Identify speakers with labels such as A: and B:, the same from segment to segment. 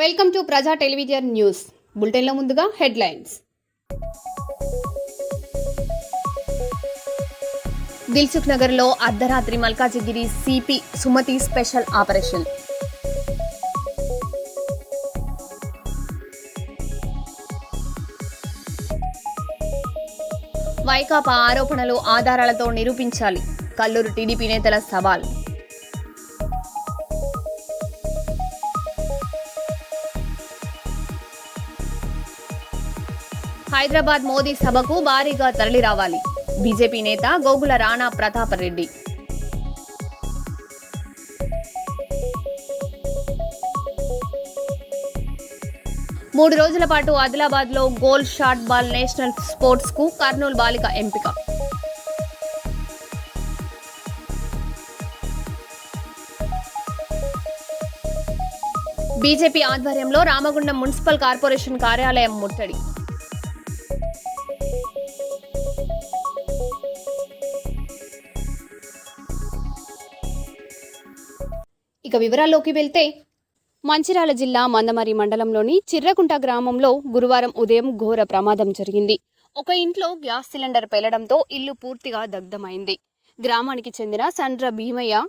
A: Welcome to Praja television news బులెటిన్లో ముందుగా headlines. దిల్సుఖ్ నగర్లో అర్ధరాత్రి Malkajgiri CP Sumathi special operation. Vaikapa ఆరోపణలు ఆధారాలతో నిరూపించాలి, కల్లూరు టీడీపీ నేతల సవాల్. హైదరాబాద్ మోదీ సభకు భారీగా తరలిరావాలి, బీజేపీ నేత గోగుల రాణా ప్రతాపరెడ్డి. మూడు రోజుల పాటు ఆదిలాబాద్ లో goal shot ball national sports కు కర్నూలు బాలిక ఎంపిక. బీజేపీ ఆధ్వర్యంలో రామగుండం మున్సిపల్ కార్పొరేషన్ కార్యాలయం ముట్టడి. ఇక వివరాల్లోకి వెళ్తే, మంచిర్యాల జిల్లా మందమరి మండలంలోని చిర్రకుంట గ్రామంలో గురువారం ఉదయం ఘోర ప్రమాదం జరిగింది. ఒక ఇంట్లో గ్యాస్ సిలిండర్ పేలడంతో ఇల్లు పూర్తిగా దగ్ధమైంది. గ్రామానికి చెందిన సండ్ర భీమయ్య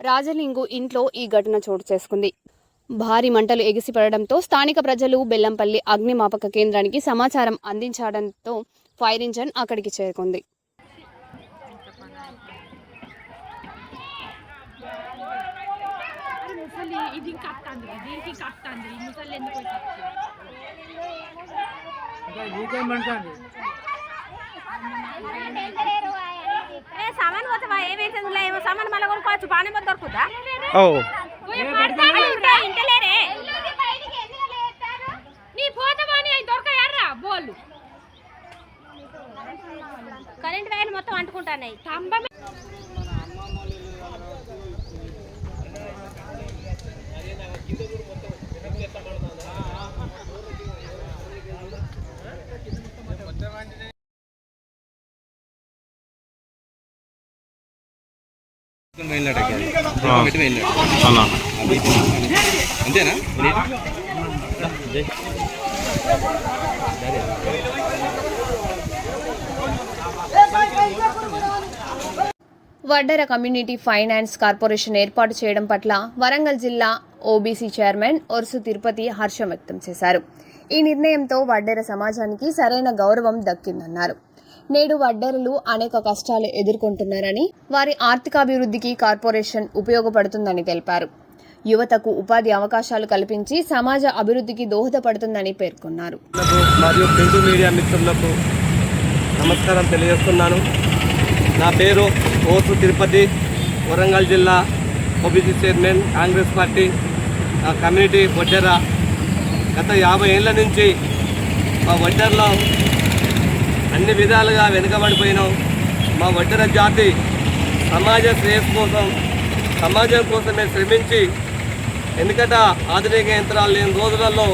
A: రాజలింగు ఇంట్లో ఈ ఘటన చోటు చేసుకుంది. భారీ మంటలు ఎగిసిపడడంతో స్థానిక ప్రజలు బెల్లంపల్లి అగ్నిమాపక కేంద్రానికి సమాచారం అందించడంతో ఫైర్ ఇంజన్ అక్కడికి చేరుకుంది.
B: సామాన్ పోతావా? ఏమైతుందిలే, ఏమో సామాన్ మళ్ళీ కొనుక్కోవచ్చు. బాగానే మొత్తం దొరుకుతా. కరెంట్ వైర్లు మొత్తం అంటుకుంటాయి.
C: అంతేనా?
A: వడ్డెర కమ్యూనిటీ ఫైనాన్స్ కార్పొరేషన్ ఏర్పాటు చేయడం పట్ల వరంగల్ జిల్లా ఓబీసీ చైర్మన్ ఒరుసు తిరుపతి హర్షం వ్యక్తం చేశారు. ఈ నిర్ణయంతో వడ్డెర సమాజానికి సరైన గౌరవం దక్కిందన్నారు. నేడు వడ్డెరలు అనేక కష్టాలు ఎదుర్కొంటున్నారని, వారి ఆర్థికాభివృద్ధికి కార్పొరేషన్ ఉపయోగపడుతుందని తెలిపారు. యువతకు ఉపాధి అవకాశాలు కల్పించి సమాజ అభివృద్ధికి దోహదపడుతుందని పేర్కొన్నారు.
D: మరియు ప్రింట్ మీడియా మిత్రులకు నమస్కారం తెలియజేస్తున్నాను. నా పేరు ఓసు తిరుపతి, వరంగల్ జిల్లా OBC chairman, Congress party community Vaddera. గత 50 ఏళ్ల నుంచి మా వడ్డెరలో అన్ని విధాలుగా వెనుకబడిపోయినాం. మా వడ్డెర జాతి సమాజ శ్రేయస్సు కోసం, సమాజం కోసమే శ్రమించి, ఎందుకంటే ఆధునిక యంత్రాలు లేని రోజులలో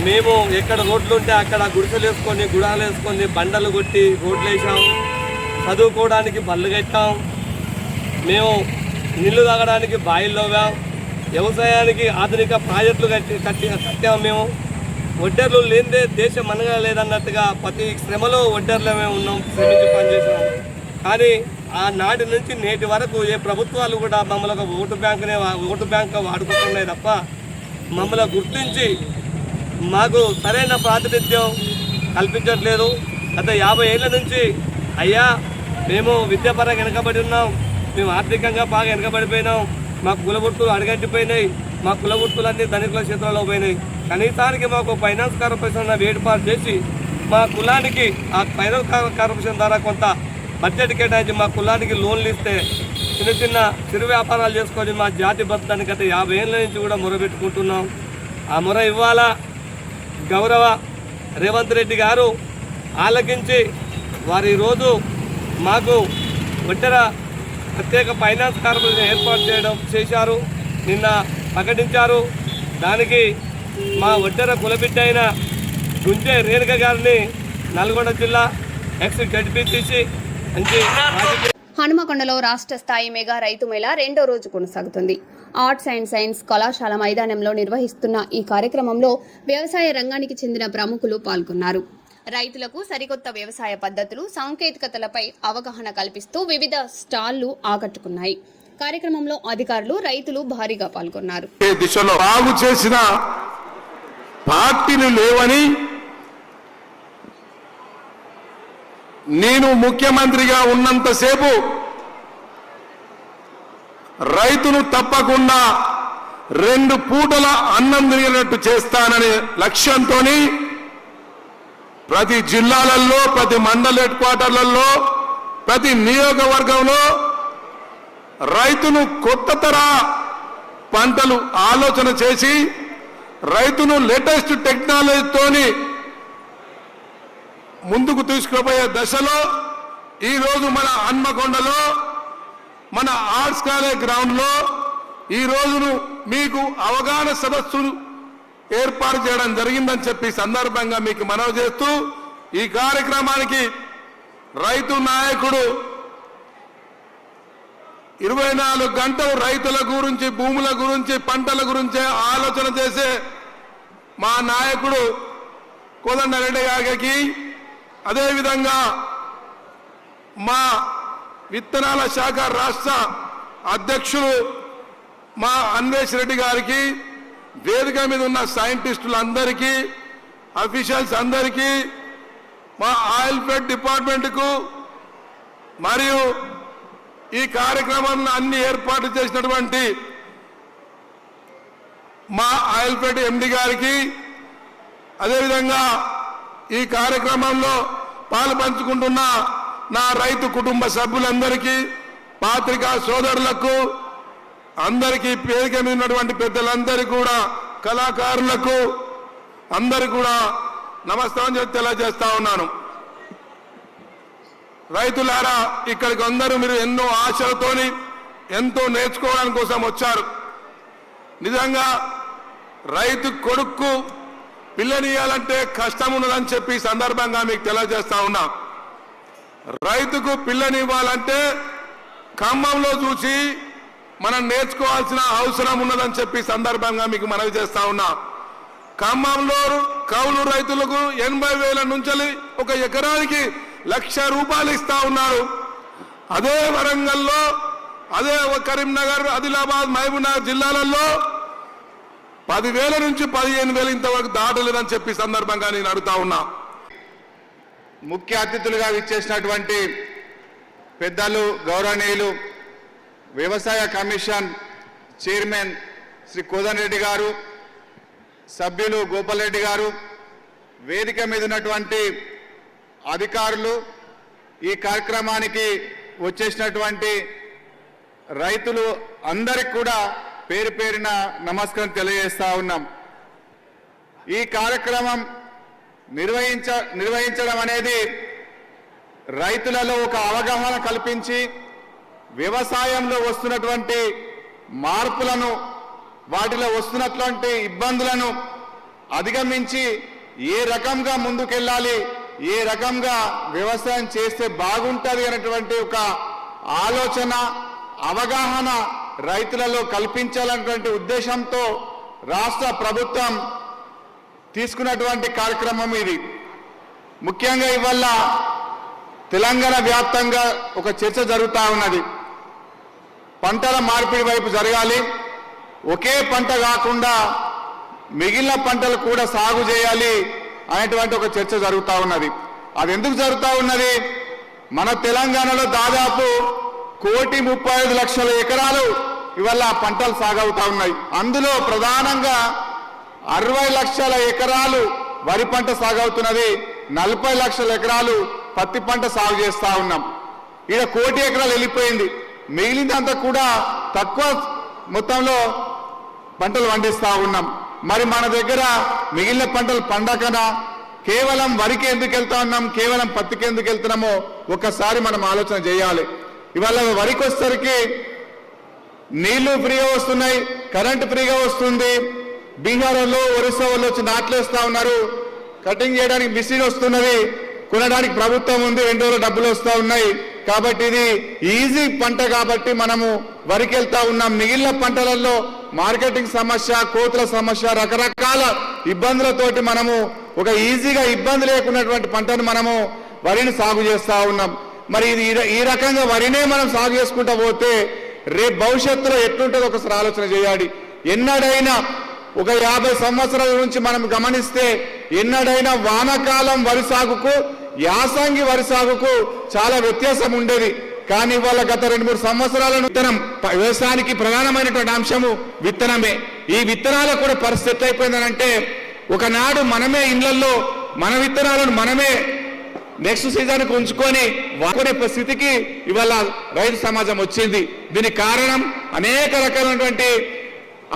D: మేము ఎక్కడ రోడ్లు ఉంటే అక్కడ గుడిసెలు వేసుకొని, గుడాలు వేసుకొని, బండలు కొట్టి రోడ్లు వేసాం. చదువుకోవడానికి బళ్ళు కట్టాం. మేము నీళ్లు తాగడానికి బాయిల్లో వ్యాం. వ్యవసాయానికి ఆధునిక ప్రాజెక్టులు కట్టాము. మేము వడ్డెర్లు లేనిదే దేశం మనగలేదన్నట్టుగా ప్రతి శ్రమలో వడ్డెర్లమే ఉన్నాం, శ్రమించి పనిచేసాం. కానీ ఆ నాటి నుంచి నేటి వరకు ఏ ప్రభుత్వాలు కూడా మమ్మల్ని ఒక ఓటు బ్యాంక్గా వాడుకుంటున్నాయి తప్ప మమ్మల్ని గుర్తించి మాకు సరైన ప్రాతినిధ్యం కల్పించట్లేదు. గత 50 ఏళ్ల నుంచి అయ్యా మేము విద్యాపరంగా వెనకబడి ఉన్నాం, మేము ఆర్థికంగా బాగా వెనకబడిపోయినాం, మా కులవృత్తులు అడగట్టిపోయినాయి, మా కులవృత్తులన్నీ ధనికుల చేతుల్లో పోయినాయి. కనీసానికి మాకు ఫైనాన్స్ కార్పొరేషన్ ఏర్పాటు చేసి మా కులానికి ఆ ఫైనాన్స్ కార్పొరేషన్ ద్వారా కొంత బడ్జెట్ కేటాయించి మా కులానికి లోన్లు ఇస్తే చిన్న చిన్న చిరు వ్యాపారాలు చేసుకొని మా జాతి బతకానికి గత 50 ఏళ్ళ నుంచి కూడా మొరబెట్టుకుంటున్నాం. ఆ మొర ఇవాళ గౌరవ రేవంత్ రెడ్డి గారు ఆలకించి వారి రోజు మాకు వడ్డెర ప్రత్యేక ఫైనాన్స్ కార్పొరేషన్ ఏర్పాటు చేశారు, నిన్న ప్రకటించారు. దానికి మా వడ్డెర కులబిడ్డ అయిన గుంజే రేణుక గారిని నల్గొండ జిల్లా ఎక్స్ జడ్పీటీసీ
A: హనుమకొండలో రాష్ట్ర స్థాయి మెగా రైతు మేళా 2వ రోజు కొనసాగుతుంది. ఆర్ట్స్ అండ్ సైన్స్ కళాశాల మైదానంలో నిర్వహిస్తున్న ఈ కార్యక్రమంలో వ్యవసాయ రంగానికి చెందిన ప్రముఖులు పాల్గొన్నారు. రైతులకు సరికొత్త వ్యవసాయ పద్ధతులు, సాంకేతికతలపై అవగాహన కల్పిస్తూ వివిధ స్టాళ్లు ఆకట్టుకున్నాయి. కార్యక్రమంలో అధికారులు, రైతులు భారీగా పాల్గొన్నారు.
C: దిశలో బాగు చేసిన పార్టీలు లేవని, నేను ముఖ్యమంత్రిగా ఉన్నంతసేపు రైతును తప్పకుండా 2 పూటల అన్నం తిరిగినట్టు చేస్తాననే లక్ష్యంతో ప్రతి జిల్లాలలో, ప్రతి మండల హెడ్ క్వార్టర్లలో, ప్రతి నియోజకవర్గంలో రైతును కొత్త తరహా పంటలు ఆలోచన చేసి రైతును లేటెస్ట్ టెక్నాలజీతోని ముందుకు తీసుకుపోయే దశలో ఈరోజు మన హన్మకొండలో, మన ఆర్ట్స్ కాలేజ్ గ్రౌండ్లో ఈ రోజును మీకు అవగాహన సదస్సులు ఏర్పాటు చేయడం జరిగిందని చెప్పి సందర్భంగా మీకు మనవి చేస్తూ, ఈ కార్యక్రమానికి రైతు నాయకుడు 24 గంటలు రైతుల గురించి, భూముల గురించి, పంటల గురించి ఆలోచన చేసే మా నాయకుడు కోదండరెడ్డి గారికి, అదేవిధంగా మా విత్తనాల శాఖ రాష్ట్ర అధ్యక్షులు మా అన్వేష్ రెడ్డి గారికి, వేదిక మీద ఉన్న సైంటిస్టులందరికీ, అఫీషియల్స్ అందరికీ, మా ఆయిల్ ఫెడ్ డిపార్ట్మెంట్కు మరియు ఈ కార్యక్రమాన్ని అన్ని ఏర్పాటు చేసినటువంటి మా ఆయిల్ ఫెడ్ ఎండి గారికి, అదేవిధంగా ఈ కార్యక్రమంలో పాలు పంచుకుంటున్న నా రైతు కుటుంబ సభ్యులందరికీ, పాత్రికా సోదరులకు అందరికీ, వేదిక మీద ఉన్నటువంటి పెద్దలందరికీ కూడా, కళాకారులకు అందరికీ కూడా నమస్కారం చెప్పి తెలియజేస్తా ఉన్నాను. రైతులారా, ఇక్కడికి అందరూ మీరు ఎన్నో ఆశలతోని ఎంతో నేర్చుకోవడానికి కోసం వచ్చారు. నిజంగా రైతు కొడుక్కు పిల్లనియాలంటే కష్టం ఉన్నదని చెప్పి సందర్భంగా మీకు తెలియజేస్తా ఉన్నా. రైతుకు పిల్లనివ్వాలంటే ఖమ్మంలో చూసి మనం నేర్చుకోవాల్సిన అవసరం ఉన్నదని చెప్పి సందర్భంగా మీకు మనవి చేస్తా ఉన్నా. ఖమ్మంలో కౌలు రైతులకు 80,000 నుంచి 1 ఎకరానికి ₹1,00,000 ఇస్తా ఉన్నారు. అదే వరంగల్లో, అదే కరీంనగర్, ఆదిలాబాద్, మహబూబ్నగర్ జిల్లాలలో 10,000 నుంచి 15,000 ఇంతవరకు దాటలేదని చెప్పి సందర్భంగా నేను అడుగుతా ఉన్నా.
E: ముఖ్య అతిథులుగా విచ్చేసినటువంటి పెద్దలు, గౌరవనీయులు వ్యవసాయ కమిషన్ చైర్మన్ శ్రీ కోదండరెడ్డి గారు, సభ్యులు గోపాల్ రెడ్డి గారు, వేదిక మీద ఉన్నటువంటి అధికారులు, ఈ కార్యక్రమానికి వచ్చేసినటువంటి రైతులు అందరికి కూడా పేరు పేరున నమస్కారం తెలియజేస్తా ఉన్నాం. ఈ కార్యక్రమం నిర్వహించడం అనేది రైతులలో ఒక అవగాహన కల్పించి వ్యవసాయంలో వస్తున్నటువంటి మార్పులను, వాటిలో వస్తున్నటువంటి ఇబ్బందులను అధిగమించి ఏ రకంగా ముందుకెళ్ళాలి, ఏ రకంగా వ్యవసాయం చేస్తే బాగుంటుంది అనేటువంటి ఒక ఆలోచన, అవగాహన రైతులలో కల్పించాలనేటువంటి ఉద్దేశంతో రాష్ట్ర ప్రభుత్వం తీసుకున్నటువంటి కార్యక్రమం ఇది. ముఖ్యంగా ఇవాళ తెలంగాణ వ్యాప్తంగా ఒక చర్చ జరుగుతూ ఉన్నది. పంటల మార్పిడి వైపు జరగాలి, ఒకే పంట కాకుండా మిగిలిన పంటలు కూడా సాగు చేయాలి అనేటువంటి ఒక చర్చ జరుగుతూ ఉన్నది. అది ఎందుకు జరుగుతూ ఉన్నది? మన తెలంగాణలో దాదాపు 1,35,00,000 ఎకరాలు ఇవాళ పంటలు సాగవుతా ఉన్నాయి. అందులో ప్రధానంగా 60 లక్షల ఎకరాలు వరి పంట సాగవుతున్నది, 40 లక్షల ఎకరాలు పత్తి పంట సాగు చేస్తా ఉన్నాం. ఇక్కడ 1 కోటి ఎకరాలు వెళ్ళిపోయింది. మిగిలినంతా కూడా తక్కువ మొత్తంలో పంటలు పండిస్తా ఉన్నాం. మరి మన దగ్గర మిగిలిన పంటలు పండకనా కేవలం వరికి ఎందుకు వెళ్తా ఉన్నాం, కేవలం పత్తికి ఎందుకు వెళ్తున్నామో ఒక్కసారి మనం ఆలోచన చేయాలి. ఇవాళ వరికి వచ్చేసరికి నీళ్లు ఫ్రీగా వస్తున్నాయి, కరెంటు ఫ్రీగా వస్తుంది. బీహార్ వాళ్ళు, ఒరిస్సా వాళ్ళు వచ్చి నాట్లేస్తా ఉన్నారు. కటింగ్ చేయడానికి మిషన్ వస్తున్నది, కొనడానికి ప్రభుత్వం ఉంది, 2 రోజులు డబ్బులు వస్తూ ఉన్నాయి. కాబట్టి ఇది ఈజీ పంట కాబట్టి మనము వరికి వెళ్తా ఉన్నాం. మిగిలిన పంటలలో మార్కెటింగ్ సమస్య, కోతుల సమస్య, రకరకాల ఇబ్బందులతోటి మనము ఒక ఈజీగా ఇబ్బంది లేకున్నటువంటి పంటను మనము వరిని సాగు చేస్తా ఉన్నాం. మరి ఇది ఈ రకంగా వరినే మనం సాగు చేసుకుంటా పోతే రేపు భవిష్యత్తులో ఎట్లుంటుందో ఒకసారి ఆలోచన చేయాలి. ఎన్నడైనా ఒక 50 సంవత్సరాల నుంచి మనం గమనిస్తే ఎన్నడైనా వానాకాలం వరి సాగుకు, యాసంగి వరి సాగుకు చాలా వ్యత్యాసం ఉండేది. కానీ ఇవాళ గత 2-3 సంవత్సరాల విత్తనం వ్యవసాయానికి ప్రధానమైనటువంటి అంశము విత్తనమే. ఈ విత్తనాలకు కూడా పరిస్థితి ఎట్లయిపోయిందనంటే ఒకనాడు మనమే ఇళ్లలో మన విత్తనాలను మనమే నెక్స్ట్ సీజన్కు ఉంచుకొని వాడుకునే స్థితికి ఇవాళ రైతు సమాజం వచ్చింది. దీనికి కారణం అనేక రకమైనటువంటి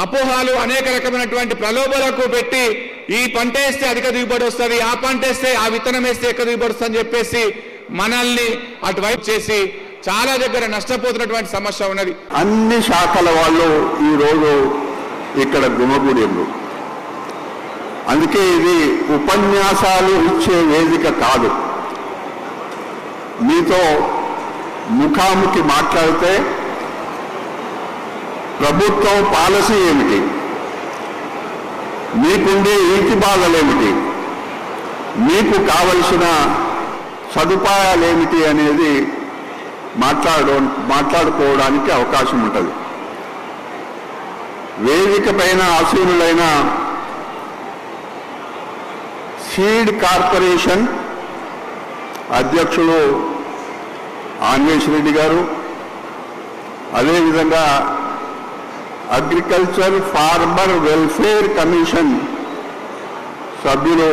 E: అపోహాలు, అనేక రకమైనటువంటి ప్రలోభాలకు పెట్టి ఈ పంట వేస్తే అధిక దిగుబడి వస్తుంది, ఆ పంట వేస్తే, ఆ విత్తనం వేస్తే ఎక్కువ దిగుబడి వస్తుంది అని చెప్పేసి మనల్ని అటువైపు చేసి చాలా దగ్గర నష్టపోతున్నటువంటి సమస్య ఉన్నది.
F: అన్ని శాఖల వాళ్ళు ఈరోజు ఇక్కడ గుమగూడిండ్రు. అందుకే ఇది ఉపన్యాసాలు ఇచ్చే వేదిక కాదు. మీతో ముఖాముఖి మాట్లాడితే ప్రభుత్వం పాలసీ ఏమిటి, మీకుండే ఇంటి బాధలేమిటి, మీకు కావలసిన సదుపాయాలేమిటి అనేది మాట్లాడుకోవడానికి అవకాశం ఉంటుంది. వేదిక పైన ఆసీనులైన సీడ్ కార్పొరేషన్ అధ్యక్షులు ఆన్వేష్ రెడ్డి గారు, అదేవిధంగా అగ్రికల్చర్ ఫార్మర్ వెల్ఫేర్ కమిషన్ సభ్యులు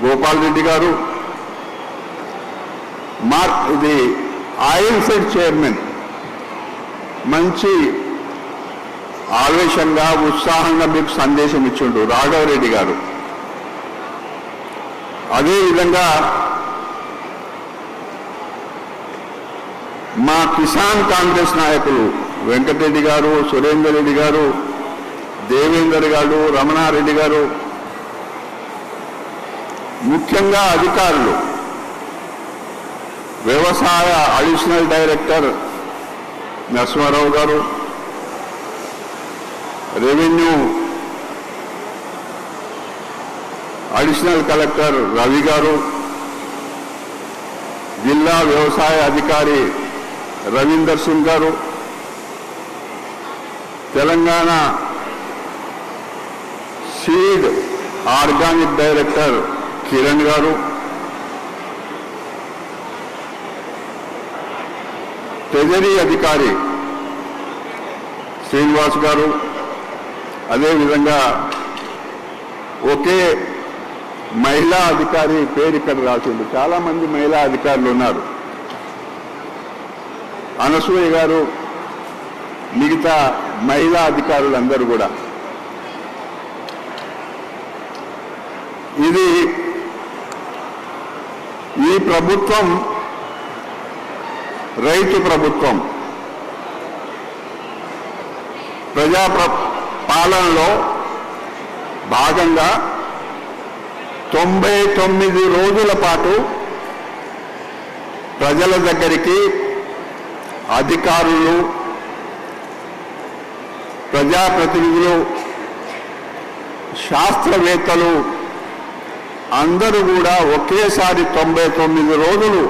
F: గోపాల్ రెడ్డి గారు, ఇది ఆయిల్ ఫెడ్ చైర్మన్ మంచి ఆవేశంగా ఉత్సాహంగా మీకు సందేశం ఇచ్చిండు రాఘవరెడ్డి గారు, అదేవిధంగా మా కిసాన్ కాంగ్రెస్ నాయకులు వెంకటరెడ్డి గారు, సురేందర్ రెడ్డి గారు, దేవేందర్ గారు, రమణారెడ్డి గారు, ముఖ్యంగా అధికారులు, వ్యవసాయ అడిషనల్ డైరెక్టర్ నరసింహారావు గారు, రెవెన్యూ అడిషనల్ కలెక్టర్ రవి గారు, జిల్లా వ్యవసాయ అధికారి రవీందర్ సింగ్ గారు, Telangana seed organic director Kiran గారు, ట్రెజరీ అధికారి శ్రీనివాస్ గారు, అదేవిధంగా ఒకే మహిళా అధికారి పేరు ఇక్కడ రాసింది. చాలామంది మహిళా అధికారులు ఉన్నారు. అనసూయ గారు, మిగతా మహిళా అధికారులందరూ కూడా. ఇది ఈ ప్రభుత్వం రైతు ప్రభుత్వం. ప్రజా పాలనలో భాగంగా 99 రోజుల పాటు ప్రజల దగ్గరికి అధికారులు, ప్రజాప్రతినిధులు, శాస్త్రవేత్తలు అందరూ కూడా ఒకేసారి 99 రోజులు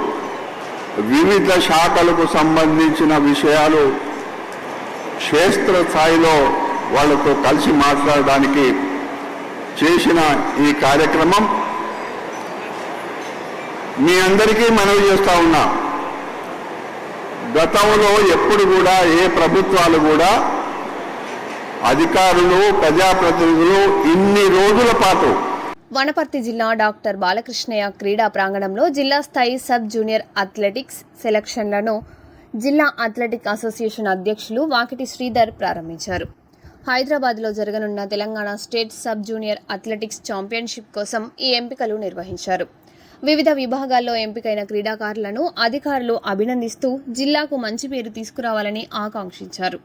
F: వివిధ శాఖలకు సంబంధించిన విషయాలు క్షేత్రస్థాయిలో వాళ్ళతో కలిసి మాట్లాడడానికి చేసిన ఈ కార్యక్రమం మీ అందరికీ మనవి చేస్తా ఉన్నా. గతంలో ఎప్పుడు కూడా ఏ ప్రభుత్వాలు కూడా అధికారులు, ప్రజాప్రతినిధులు ఇన్ని రోజుల పాటు.
A: వనపర్తి జిల్లా డాక్టర్ బాలకృష్ణయ్య క్రీడా ప్రాంగణంలో జిల్లా స్థాయి సబ్ జూనియర్ అథ్లెటిక్స్ సెలక్షన్లను జిల్లా అథ్లెటిక్ అసోసియేషన్ అధ్యక్షులు వాకిటి శ్రీధర్ ప్రారంభించారు. హైదరాబాద్లో జరగనున్న Telangana state sub junior athletics championship కోసం ఈ ఎంపికలు నిర్వహించారు. వివిధ విభాగాల్లో ఎంపికైన క్రీడాకారులను అధికారులు అభినందిస్తూ జిల్లాకు మంచి పేరు తీసుకురావాలని ఆకాంక్షించారు.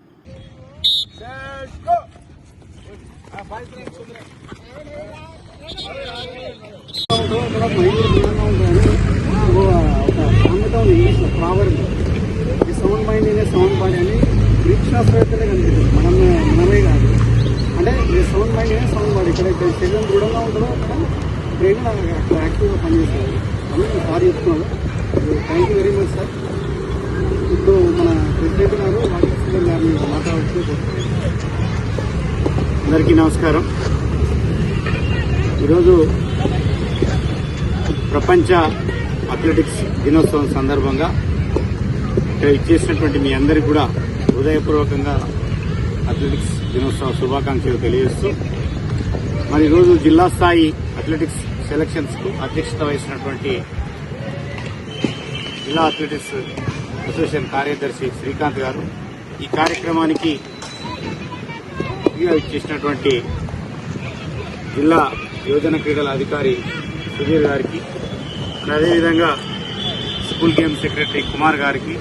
G: పవర్ ఉంది. ఈ సౌండ్ మైండ్ అనే సౌండ్ బాడీ అని బ్రిక్ శాస్త్రవేత్తలే కనిపిస్తుంది, మనమే కాదు. అంటే ఈ సౌండ్ మైండ్ అనే సౌండ్ బాడీ ఇక్కడ శరీరం దృఢంగా ఉంటుందో అక్కడ బ్రెయిన్ యాక్టివ్గా పనిచేస్తుంది అని సార్ చెప్తున్నాడు. Thank you very much sir. ఇప్పుడు మన ప్రెసిడెంట్ గారు వాటర్ గారిని మాట్లాడుతూ. అందరికీ నమస్కారం. ఈరోజు ప్రపంచ అథ్లెటిక్స్ దినోత్సవం సందర్భంగా ఇక్కడ ఇచ్చేసినటువంటి మీ అందరికీ కూడా హృదయపూర్వకంగా అథ్లెటిక్స్ దినోత్సవ శుభాకాంక్షలు తెలియజేస్తూ, మరి ఈరోజు జిల్లా స్థాయి అథ్లెటిక్స్ సెలక్షన్స్కు అధ్యక్షత వహించినటువంటి జిల్లా అథ్లెటిక్స్ అసోసియేషన్ కార్యదర్శి శ్రీకాంత్ గారు, ఈ కార్యక్రమానికి ఇచ్చేసినటువంటి జిల్లా యువజన క్రీడల అధికారి సుధీర్ గారికి, అదేవిధంగా స్కూల్ గేమ్ సెక్రటరీ కుమార్ గారికి,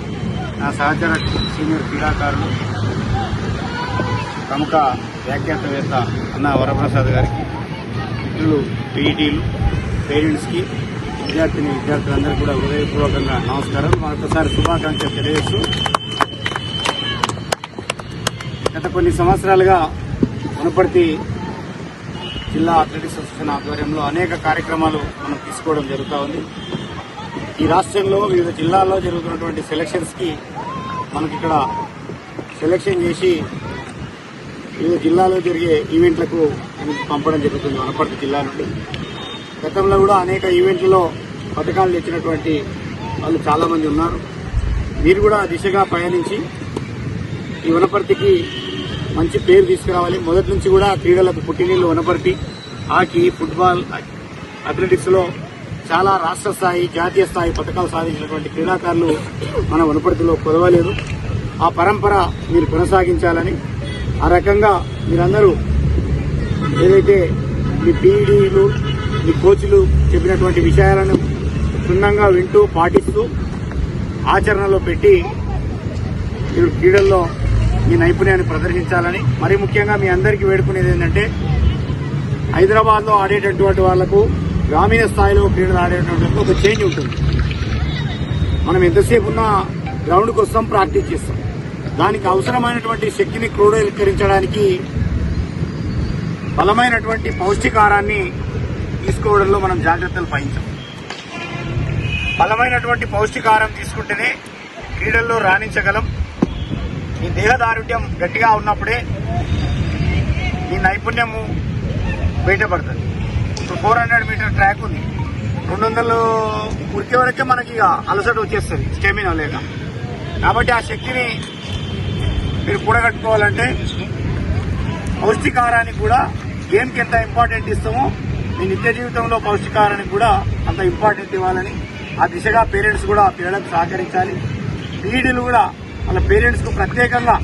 G: నా సహచర సీనియర్ క్రీడాకారులు ప్రముఖ వ్యాఖ్యాతవేత్త అన్న వరప్రసాద్ గారికి, మిత్రులు పీఈటీలు, పేరెంట్స్కి, విద్యార్థులందరికీ కూడా హృదయపూర్వకంగా నమస్కారం. మరొకసారి శుభాకాంక్షలు తెలియజేస్తూ, గత కొన్ని సంవత్సరాలుగా వనపర్తి జిల్లా అథ్లెటిక్స్ అసోసియేషన్ ఆధ్వర్యంలో అనేక కార్యక్రమాలు మనం తీసుకోవడం జరుగుతూ ఉంది. ఈ రాష్ట్రంలో వివిధ జిల్లాల్లో జరుగుతున్నటువంటి సెలక్షన్స్కి మనకి ఇక్కడ సెలక్షన్ చేసి వివిధ జిల్లాలో జరిగే ఈవెంట్లకు పంపడం జరుగుతుంది వనపర్తి జిల్లా నుండి. గతంలో కూడా అనేక ఈవెంట్లలో పథకాలు తెచ్చినటువంటి వాళ్ళు చాలామంది ఉన్నారు. మీరు కూడా దిశగా పయనించి ఈ వనపర్తికి మంచి పేరు తీసుకురావాలి. మొదటి నుంచి కూడా క్రీడలకు పుట్టినీళ్ళు వనపర్తి. హాకీ, ఫుట్బాల్, అథ్లెటిక్స్లో చాలా రాష్ట్ర స్థాయి, జాతీయ స్థాయి పథకాలు సాధించినటువంటి క్రీడాకారులు మన వనపర్తిలో కొదవలేదు. ఆ పరంపర మీరు కొనసాగించాలని, ఆ రకంగా మీరందరూ ఏదైతే మీ పీఈడీలు, మీ కోచ్లు చెప్పినటువంటి విషయాలను క్షుణ్ణంగా వింటూ పాటిస్తూ ఆచరణలో పెట్టి మీరు క్రీడల్లో మీ నైపుణ్యాన్ని ప్రదర్శించాలని, మరీ ముఖ్యంగా మీ అందరికీ వేడుకునేది ఏంటంటే, హైదరాబాద్లో ఆడేటటువంటి వాళ్లకు గ్రామీణ స్థాయిలో క్రీడలు ఆడేటటువంటి ఒక చేంజ్ ఉంటుంది. మనం ఎంతసేపు ఉన్నా గ్రౌండ్కి వస్తాం, ప్రాక్టీస్ చేస్తాం. దానికి అవసరమైనటువంటి శక్తిని క్రోడీకరించడానికి బలమైనటువంటి పౌష్టికాహారాన్ని తీసుకోవడంలో మనం జాగ్రత్తలు వహించాం. బలమైనటువంటి పౌష్టికాహారం తీసుకుంటేనే క్రీడల్లో రాణించగలం. మీ దేహదారుఢ్యం గట్టిగా ఉన్నప్పుడే మీ నైపుణ్యము బయటపడుతుంది. ఇప్పుడు 400 మీటర్ ట్రాక్ ఉంది, 200 ఉరికే వరకే మనకి ఇక అలసట వచ్చేస్తుంది స్టెమినా లేక. కాబట్టి ఆ శక్తిని మీరు కూడగట్టుకోవాలంటే పౌష్టికాహారానికి కూడా గేమ్కి ఎంత ఇంపార్టెంట్ ఇస్తామో మీ నిత్య జీవితంలో పౌష్టికాహారానికి కూడా అంత ఇంపార్టెంట్ ఇవ్వాలని, ఆ దిశగా పేరెంట్స్ కూడా పిల్లలకు సహకరించాలి. పీఈడీలు కూడా వాళ్ళ పేరెంట్స్కు ప్రత్యేకంగా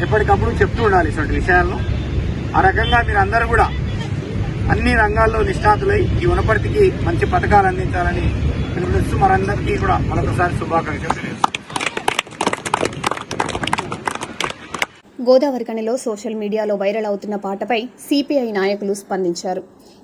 G: ఎప్పటికప్పుడు చెప్తూ ఉండాలి ఇటువంటి విషయాలను. ఆ రకంగా మీరందరూ కూడా అన్ని రంగాల్లో నిష్ణాతులై ఈ వనపర్తికి మంచి పథకాలు అందించాలని పిలుపునిస్తూ మనందరికీ కూడా మరొకసారి శుభాకాంక్షలు తెలియజేస్తాం.
A: గోదావరి కనిలో సోషల్ మీడియాలో వైరల్ అవుతున్న పాటపై సిపిఐ నాయకులు స్పందించారు.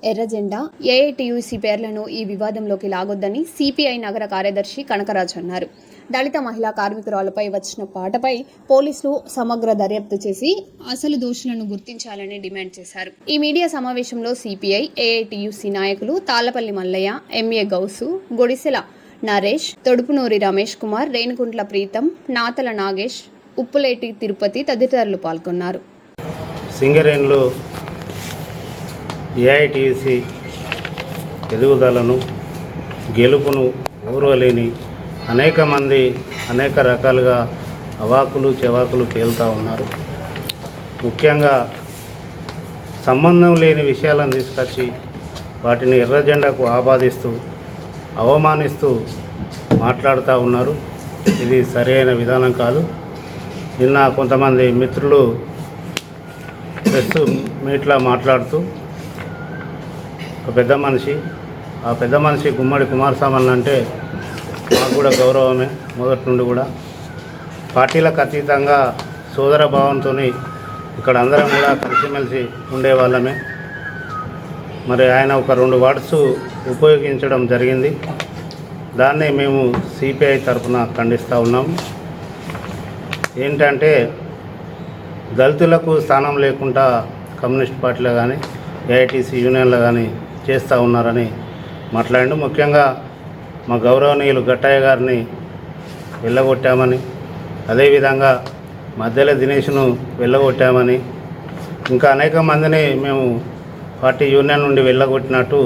A: ఎర్ర జెండా, ఏఐటీయూసీ పేర్లను ఈ వివాదంలోకి లాగొద్దని సిపిఐ నగర కార్యదర్శి కనకరాజ్ అన్నారు. దళిత మహిళా కార్మికురాలపై వచ్చిన పాటపై పోలీసులు సమగ్ర దర్యాప్తు చేసి అసలు దోషులను గుర్తించాలని డిమాండ్ చేశారు. ఈ మీడియా సమావేశంలో సిపిఐ, ఏఐటీయూసీ నాయకులు తాళ్లపల్లి మల్లయ్య, ఎంఏ గౌసు, గొడిసెల నరేష్, తొడుపునూరి రమేష్ కుమార్, రేణుకుంట్ల ప్రీతం, నాతల నాగేష్, ఉప్పులేటి తిరుపతి తదితరులు పాల్గొన్నారు.
H: సింగరేణిలో ఏఐటీయూసీ ఎదుగుదలను, గెలుపును ఓర్వలేని అనేక మంది అనేక రకాలుగా అవాకులు చెవాకులు పేలుతూ ఉన్నారు. ముఖ్యంగా సంబంధం లేని విషయాలను తీసుకొచ్చి వాటిని ఎర్ర జెండాకు ఆపాదిస్తూ అవమానిస్తూ మాట్లాడుతూ ఉన్నారు. ఇది సరైన విధానం కాదు. నిన్న కొంతమంది మిత్రులు ప్రెస్ మీట్లా మాట్లాడుతూ ఒక పెద్ద మనిషి, ఆ పెద్ద మనిషి గుమ్మడి కుమారస్వామి అంటే మాకు కూడా గౌరవమే. మొదటి నుండి కూడా పార్టీలకు అతీతంగా సోదర భావంతో ఇక్కడ అందరం కూడా కలిసిమెలిసి ఉండేవాళ్ళమే. మరి ఆయన ఒక 2 వర్డ్స్ ఉపయోగించడం జరిగింది. దాన్ని మేము సిపిఐ తరఫున ఖండిస్తూ ఉన్నాము. ఏంటంటే దళితులకు స్థానం లేకుండా కమ్యూనిస్ట్ పార్టీలో కానీ ఏఐటీసీ యూనియన్లో కానీ చేస్తూ ఉన్నారని మాట్లాడిండు. ముఖ్యంగా మా గౌరవనీయులు గట్టయ్య గారిని వెళ్ళగొట్టామని, అదేవిధంగా మధ్యలో దినేష్ను వెళ్ళగొట్టామని, ఇంకా అనేక మందిని మేము పార్టీ యూనియన్ నుండి వెళ్ళగొట్టినట్టు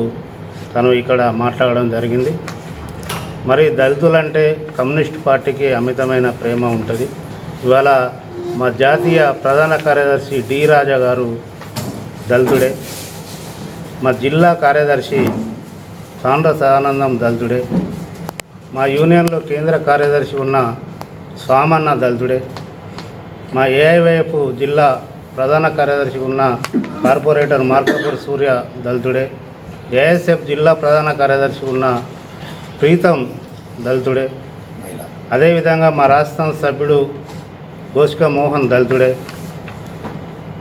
H: తను ఇక్కడ మాట్లాడడం జరిగింది. మరి దళితులంటే కమ్యూనిస్ట్ పార్టీకి అమితమైన ప్రేమ ఉంటుంది. ఇవాళ మా జాతీయ ప్రధాన కార్యదర్శి డి రాజా గారు దళితుడే, మా జిల్లా కార్యదర్శి సాండ్రస్ ఆనందం దళితుడే, మా యూనియన్లో కేంద్ర కార్యదర్శి ఉన్న స్వామన్న దళితుడే, మా ఏఐవైఎఫ్ జిల్లా ప్రధాన కార్యదర్శి ఉన్న కార్పొరేటర్ మార్కపూర్ సూర్య దళితుడే, ఏఎస్ఎఫ్ జిల్లా ప్రధాన కార్యదర్శి ఉన్న ప్రీతం దళితుడే, అదేవిధంగా మా రాష్ట్ర సభ్యుడు గోష్క మోహన్ దళితుడే,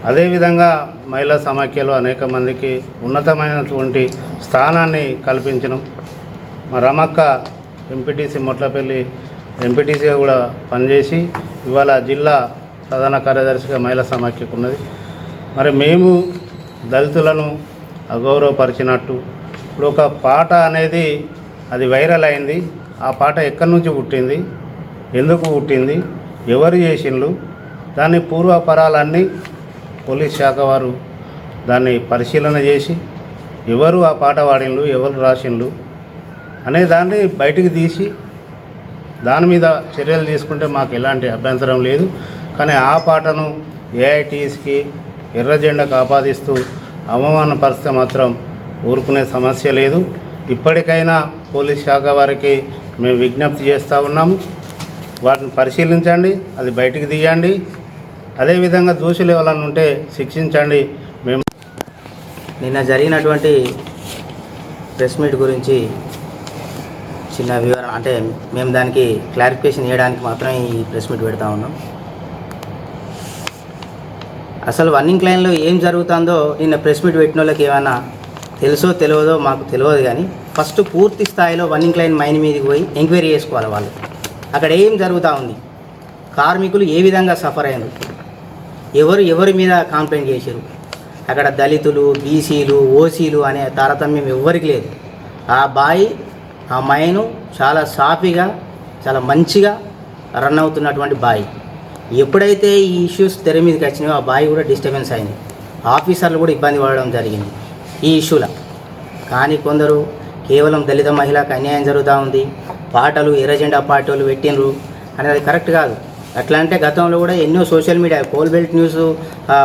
H: అదేవిధంగా మహిళా సమాఖ్యలో అనేక మందికి ఉన్నతమైనటువంటి స్థానాన్ని కల్పించడం. మా రమక్క ఎంపీటీసీ మొట్లపల్లి ఎంపీటీసీగా కూడా పనిచేసి ఇవాళ జిల్లా ప్రధాన కార్యదర్శిగా మహిళా సమాఖ్యకు ఉన్నది. మరి మేము దళితులను అగౌరవపరిచినట్టు ఇప్పుడు ఒక పాట అనేది అది వైరల్ అయింది. ఆ పాట ఎక్కడి నుంచి పుట్టింది, ఎందుకు పుట్టింది, ఎవరు చేసిండ్రు, దాన్ని పూర్వపరాలన్నీ పోలీస్ శాఖ వారు దాన్ని పరిశీలన చేసి ఎవరు ఆ పాట పాడిండ్రు, ఎవరు రాసిండ్రు అనే దాన్ని బయటికి తీసి దాని మీద చర్యలు తీసుకుంటే మాకు ఎలాంటి అభ్యంతరం లేదు. కానీ ఆ పాటను ఏఐటీఎస్కి ఎర్ర జెండాకు ఆపాదిస్తూ అవమానపరిస్తే మాత్రం ఊరుకునే సమస్య లేదు. ఇప్పటికైనా పోలీస్ శాఖ వారికి మేము విజ్ఞప్తి చేస్తూ ఉన్నాము, వాటిని పరిశీలించండి, అది బయటికి తీయండి. అదేవిధంగా దోషులు ఎవరన్నా ఉంటే శిక్షించండి. మేము
I: నిన్న జరిగినటువంటి ప్రెస్ మీట్ గురించి చిన్న వివరణ, అంటే మేము దానికి క్లారిఫికేషన్ చేయడానికి మాత్రం ఈ ప్రెస్ మీట్ పెడతా ఉన్నాం. అసలు రన్నింగ్ లైన్లో ఏం జరుగుతుందో నిన్న ప్రెస్ మీట్ పెట్టిన వాళ్ళకి ఏమైనా తెలుసో తెలియదో మాకు తెలియదు. కానీ ఫస్ట్ పూర్తి స్థాయిలో రన్నింగ్ లైన్ మైన్ మీదకి పోయి ఎంక్వైరీ చేసుకోవాలి. వాళ్ళు అక్కడ ఏం జరుగుతూ ఉంది, కార్మికులు ఏ విధంగా సఫర్ అయ్యారు, ఎవరి మీద కంప్లైంట్ చేశారు, అక్కడ దళితులు, బీసీలు, ఓసీలు అనే తారతమ్యం ఎవ్వరికి లేదు. ఆ మైను చాలా సాఫీగా, చాలా మంచిగా రన్ అవుతున్నటువంటి బాయ్. ఎప్పుడైతే ఈ ఇష్యూస్ తెర మీదకి వచ్చినాయో ఆ బాయ్ కూడా డిస్టర్బెన్స్ అయింది, ఆఫీసర్లు కూడా ఇబ్బంది పడడం జరిగింది ఈ ఇష్యూలో. కానీ కొందరు కేవలం దళిత మహిళకు అన్యాయం జరుగుతూ ఉంది, పాటలు ఎర్రజెండా పార్టీలు పెట్టినరు అనేది కరెక్ట్ కాదు. అట్లా అంటే గతంలో కూడా ఎన్నో సోషల్ మీడియా, పోల్ బెల్ట్ న్యూస్,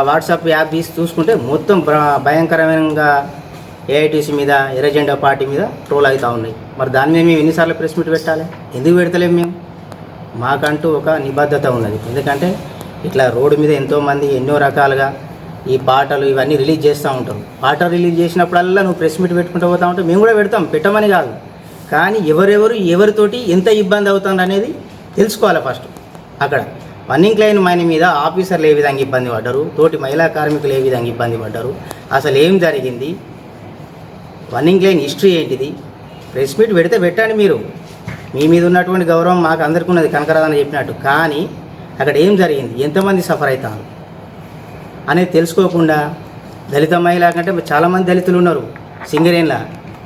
I: వాట్సాప్ యాప్ తీసి చూసుకుంటే మొత్తం భయంకరంగా ఏఐటీసీ మీద, ఎర్రజెండా పార్టీ మీద ట్రోల్ అవుతూ ఉన్నాయి. మరి దాని మీద మేము ఎన్నిసార్లు ప్రెస్ మీట్ పెట్టాలి, ఎందుకు పెడతలేము మేము? మాకంటూ ఒక నిబద్ధత ఉన్నది. ఎందుకంటే ఇట్లా రోడ్డు మీద ఎంతోమంది ఎన్నో రకాలుగా ఈ పాటలు ఇవన్నీ రిలీజ్ చేస్తూ ఉంటారు. పాట రిలీజ్ చేసినప్పుడల్లా నువ్వు ప్రెస్ మీట్ పెట్టుకుంటూ పోతా ఉంటే మేము కూడా పెడతాం, పెట్టమని కాదు. కానీ ఎవరితోటి ఎంత ఇబ్బంది అవుతుంది అనేది తెలుసుకోవాలి ఫస్ట్. అక్కడ రన్నింగ్ లైన్ మైన్ మీద ఆఫీసర్లు ఏ విధంగా ఇబ్బంది పడ్డారు, తోటి మహిళా కార్మికులు ఏ విధంగా ఇబ్బంది పడ్డారు, అసలు ఏం జరిగింది, రన్నింగ్ లైన్ హిస్టరీ ఏంటిది, ప్రెస్ మీట్ పెడితే పెట్టండి. మీరు మీ మీద ఉన్నటువంటి గౌరవం మాకు అందరికీ ఉన్నది, కనకరాదని చెప్పినట్టు. కానీ అక్కడ ఏం జరిగింది, ఎంతమంది సఫర్ అవుతారు అనేది తెలుసుకోకుండా దళిత మహిళ కంటే చాలామంది దళితులు ఉన్నారు సింగరేన్లా.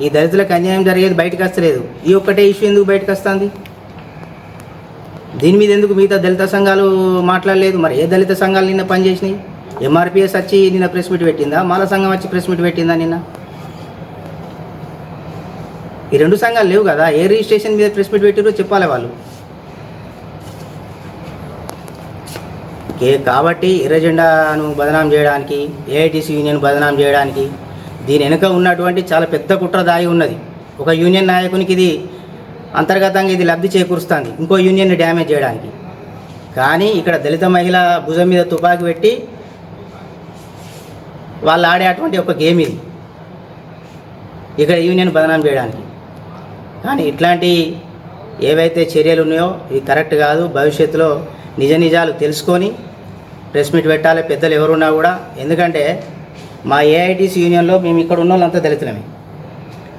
I: ఈ దళితులకు అన్యాయం జరిగేది బయటకు వస్తలేదు. ఈ ఒక్కటే ఇష్యూ ఎందుకు బయటకు వస్తుంది? దీని మీద ఎందుకు మిగతా దళిత సంఘాలు మాట్లాడలేదు? మరి ఏ దళిత సంఘాలు నిన్న పనిచేసినాయి? ఎంఆర్పిఎస్ వచ్చి నిన్న ప్రెస్ మీట్ పెట్టిందా, మాల సంఘం వచ్చి ప్రెస్ మీట్ పెట్టిందా నిన్న? ఈ రెండు సంఘాలు లేవు కదా. ఏ రిజిస్ట్రేషన్ మీద ప్రెస్ మీట్ పెట్టారో చెప్పాలి వాళ్ళు. కాబట్టి ఎర్రజెండాను బదనాం చేయడానికి, ఏఐటీసీ యూనియన్ బదనాం చేయడానికి దీని వెనుక ఉన్నటువంటి చాలా పెద్ద కుట్ర దాగి ఉన్నది. ఒక యూనియన్ నాయకునికి ఇది అంతర్గతంగా ఇది లబ్ధి చేకూరుస్తుంది, ఇంకో యూనియన్ని డ్యామేజ్ చేయడానికి. కానీ ఇక్కడ దళిత మహిళ భుజం మీద తుపాకీ పెట్టి వాళ్ళు ఆడేటువంటి ఒక గేమ్ ఇది, ఇక్కడ యూనియన్ బదనాం చేయడానికి. కానీ ఇట్లాంటి ఏవైతే చర్యలు ఉన్నాయో ఇవి కరెక్ట్ కాదు. భవిష్యత్తులో నిజాలు తెలుసుకొని ప్రెస్ మీట్ పెట్టాలి పెద్దలు ఎవరున్నా కూడా. ఎందుకంటే మా ఏఐటీసీ యూనియన్లో మేము ఇక్కడ ఉన్న వాళ్ళంతా దళితులమే.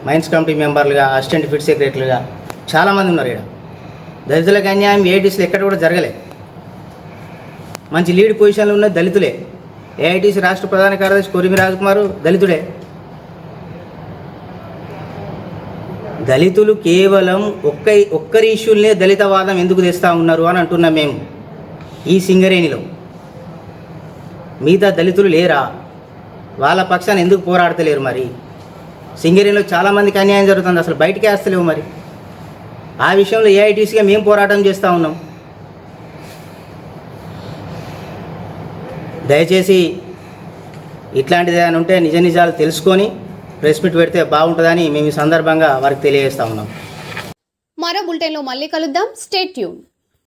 I: మైన్స్ కమిటీ మెంబర్లుగా, అసిస్టెంట్ ఫిట్ సెక్రటరీలుగా చాలామంది ఉన్నారు ఇక్కడ. దళితులకు అన్యాయం ఏఐటీసీలో ఎక్కడ కూడా జరగలే. మంచి లీడ్ పొజిషన్లో ఉన్న దళితులే. ఏఐటీసీ రాష్ట్ర ప్రధాన కార్యదర్శి కొరిమి రాజకుమారు దళితుడే. దళితులు కేవలం ఒక్కరి ఇష్యూలనే దళితవాదం ఎందుకు తెస్తూ ఉన్నారు అని అంటున్నాం మేము. ఈ సింగరేణిలో మిగతా దళితులు లేరా? వాళ్ళ పక్షాన్ని ఎందుకు పోరాడతలేరు? మరి సింగరేణిలో చాలామందికి అన్యాయం జరుగుతుంది, అసలు బయటికి వేస్తలేవు. మరి ఆ విషయంలో ఏఐటీసీగా మేము పోరాటం చేస్తూ ఉన్నాం. దయచేసి ఇట్లాంటిది ఏమైనా ఉంటే నిజ నిజాలు తెలుసుకొని ప్రెస్ మీట్ పెడితే బాగుంటుందని మేము ఈ సందర్భంగా వారికి తెలియజేస్తా ఉన్నాం.
A: మరో బులెటిన్లో మళ్ళీ కలుద్దాం. Stay tune.